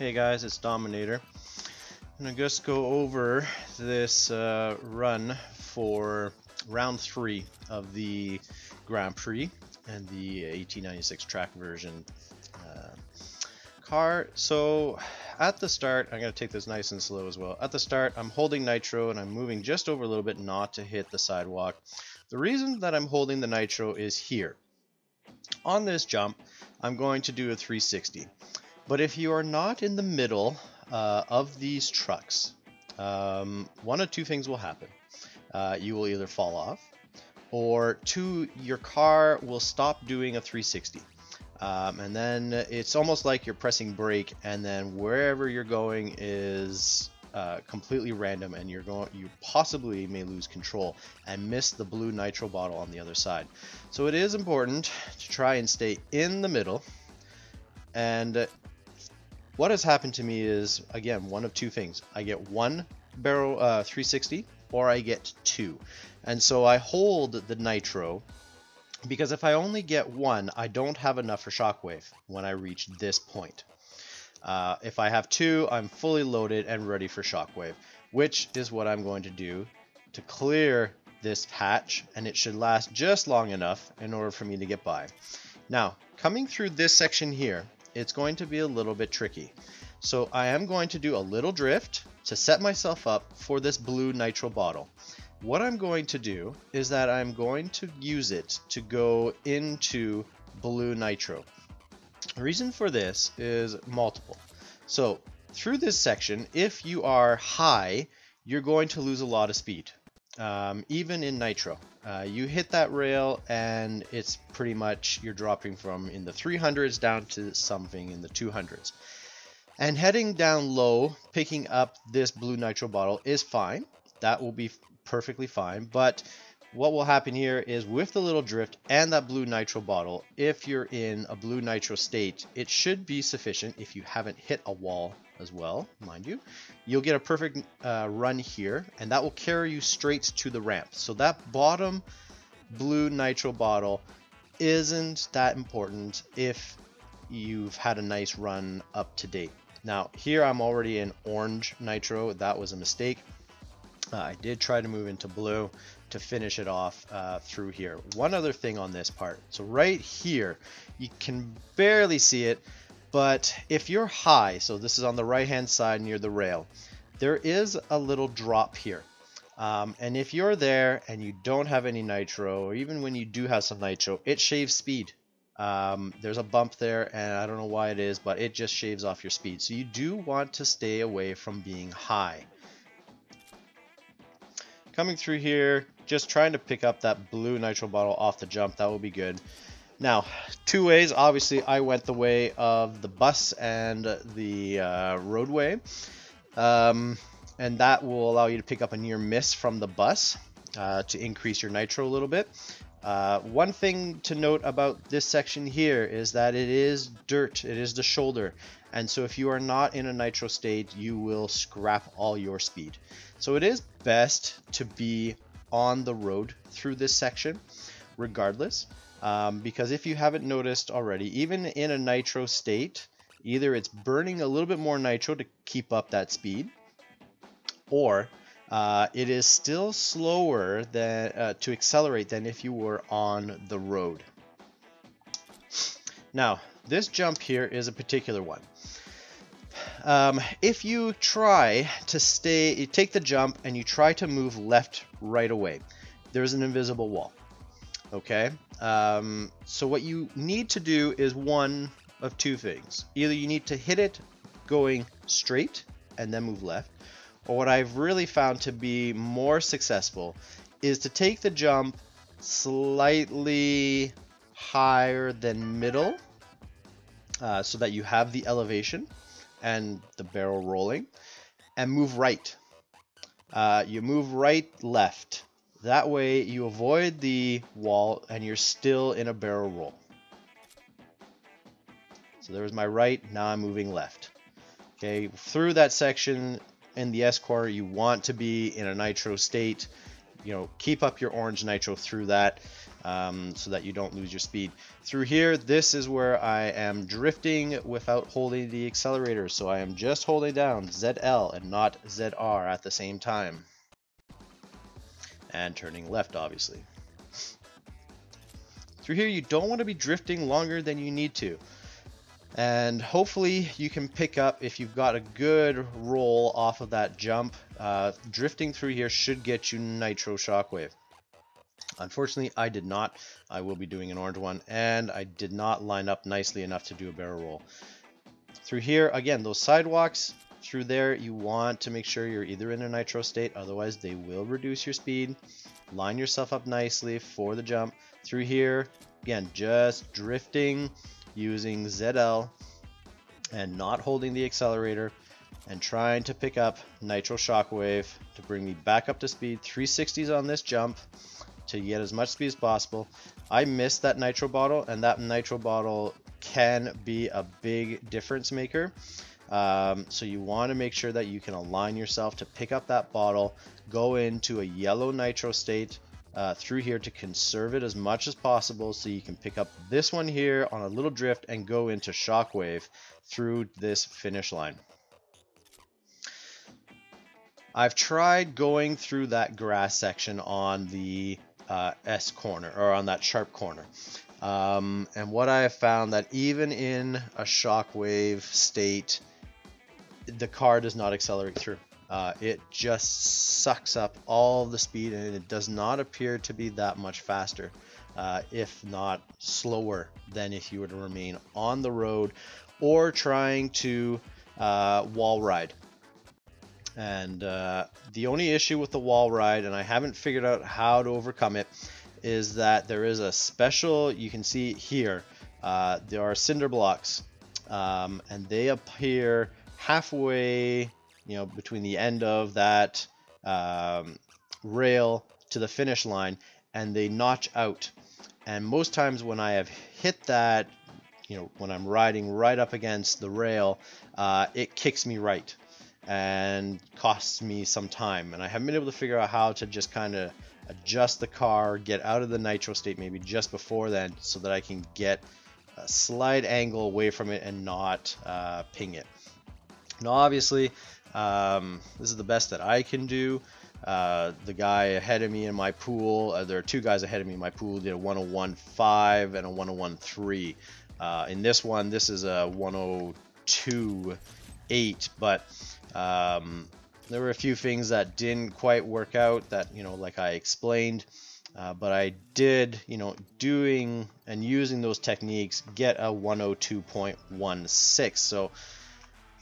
Hey guys, it's Dominator. I'm gonna just go over this run for round 3 of the Grand Prix and the AT96 track version car. So at the start, I'm gonna take this nice and slow as well. At the start, I'm holding nitro and I'm moving just over a little bit not to hit the sidewalk. The reason that I'm holding the nitro is here. On this jump, I'm going to do a 360. But if you are not in the middle of these trucks, one of two things will happen. You will either fall off, or two, your car will stop doing a 360. And then it's almost like you're pressing brake, and then wherever you're going is completely random, and you possibly may lose control and miss the blue nitro bottle on the other side. So it is important to try and stay in the middle. And what has happened to me is, again, one of two things. I get one barrel 360, or I get two. And so I hold the nitro, because if I only get one, I don't have enough for shockwave when I reach this point. If I have two, I'm fully loaded and ready for shockwave, which is what I'm going to do to clear this patch, and it should last just long enough in order for me to get by. Now, coming through this section here, it's going to be a little bit tricky. So I am going to do a little drift to set myself up for this blue nitro bottle. What I'm going to do is that I'm going to use it to go into blue nitro. The reason for this is multiple. So through this section, if you are high, you're going to lose a lot of speed. Even in nitro, you hit that rail and it's pretty much you're dropping from in the 300s down to something in the 200s. And heading down low, picking up this blue nitro bottle is fine. That will be perfectly fine. But what will happen here is with the little drift and that blue nitro bottle, if you're in a blue nitro state, it should be sufficient if you haven't hit a wall as well, mind you. You'll get a perfect run here, and that will carry you straight to the ramp. So that bottom blue nitro bottle isn't that important if you've had a nice run up to date. Now here I'm already in orange nitro. That was a mistake. I did try to move into blue to finish it off through here. One other thing on this part. So right here, you can barely see it, but if you're high, so this is on the right hand side near the rail, there is a little drop here. And if you're there and you don't have any nitro, or even when you do have some nitro, it shaves speed. There's a bump there, and I don't know why it is, but it just shaves off your speed. So you do want to stay away from being high. Coming through here, just trying to pick up that blue nitro bottle off the jump, that will be good. Now, two ways. Obviously, I went the way of the bus and the roadway. And that will allow you to pick up a near miss from the bus to increase your nitro a little bit. One thing to note about this section here is that it is dirt. It is the shoulder. And so if you are not in a nitro state, you will scrap all your speed. So it is best to be on the road through this section regardless. Because if you haven't noticed already, even in a nitro state, either it's burning a little bit more nitro to keep up that speed, or it is still slower than, to accelerate than if you were on the road. Now, this jump here is a particular one. If you try to take the jump and you try to move left right away, there's an invisible wall. Okay, so what you need to do is one of two things. Either you need to hit it going straight and then move left, or what I've really found to be more successful is to take the jump slightly higher than middle, so that you have the elevation and the barrel rolling, and move right. You move right, left. That way you avoid the wall and you're still in a barrel roll. So there's my right, now I'm moving left. Okay, through that section in the S corner, you want to be in a nitro state. You know, keep up your orange nitro through that. so that you don't lose your speed. Through here, this is where I am drifting without holding the accelerator, so I am just holding down ZL and not ZR at the same time. And turning left, obviously. Through here, you don't want to be drifting longer than you need to. And hopefully you can pick up, if you've got a good roll off of that jump, drifting through here should get you Nitro Shockwave. Unfortunately, I did not. I will be doing an orange one, and I did not line up nicely enough to do a barrel roll. Through here, again, those sidewalks, through there, you want to make sure you're either in a Nitro state, otherwise they will reduce your speed. Line yourself up nicely for the jump. Through here, again, just drifting, using ZL and not holding the accelerator and trying to pick up Nitro Shockwave to bring me back up to speed. 360s on this jump to get as much speed as possible. I missed that Nitro bottle, and that Nitro bottle can be a big difference maker. So you want to make sure that you can align yourself to pick up that bottle, go into a yellow Nitro state through here to conserve it as much as possible, so you can pick up this one here on a little drift and go into Shockwave through this finish line. I've tried going through that grass section on the S corner, or on that sharp corner. And what I have found, that even in a Shockwave state, the car does not accelerate through. It just sucks up all the speed, and it does not appear to be that much faster, if not slower, than if you were to remain on the road or trying to wall ride. And the only issue with the wall ride, and I haven't figured out how to overcome it, is that there is a special, you can see here, there are cinder blocks, and they appear halfway, between the end of that rail to the finish line, and they notch out. And most times when I have hit that, when I'm riding right up against the rail, it kicks me right and costs me some time, and I haven't been able to figure out how to just kind of adjust the car, get out of the Nitro state maybe just before then, so that I can get a slight angle away from it and not ping it. Now obviously, this is the best that I can do. The guy ahead of me in my pool, there are two guys ahead of me in my pool, did a 101.5 and a 101.3. In this one, this is a 102.8, but there were a few things that didn't quite work out, that, like I explained, but I did, doing and using those techniques, get a 102.16. So,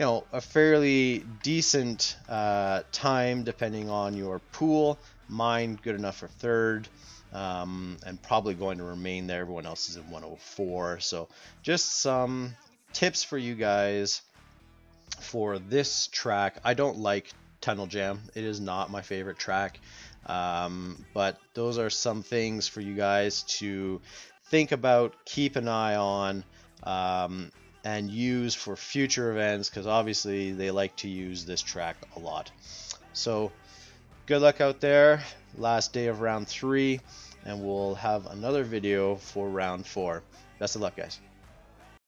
a fairly decent time depending on your pool. Mine good enough for third, and probably going to remain there. Everyone else is in 104. So just some tips for you guys for this track. I don't like Tunnel Jam. It is not my favorite track, but those are some things for you guys to think about, keep an eye on, and use for future events, because obviously they like to use this track a lot. So good luck out there, last day of round 3, and we'll have another video for round 4. Best of luck, guys.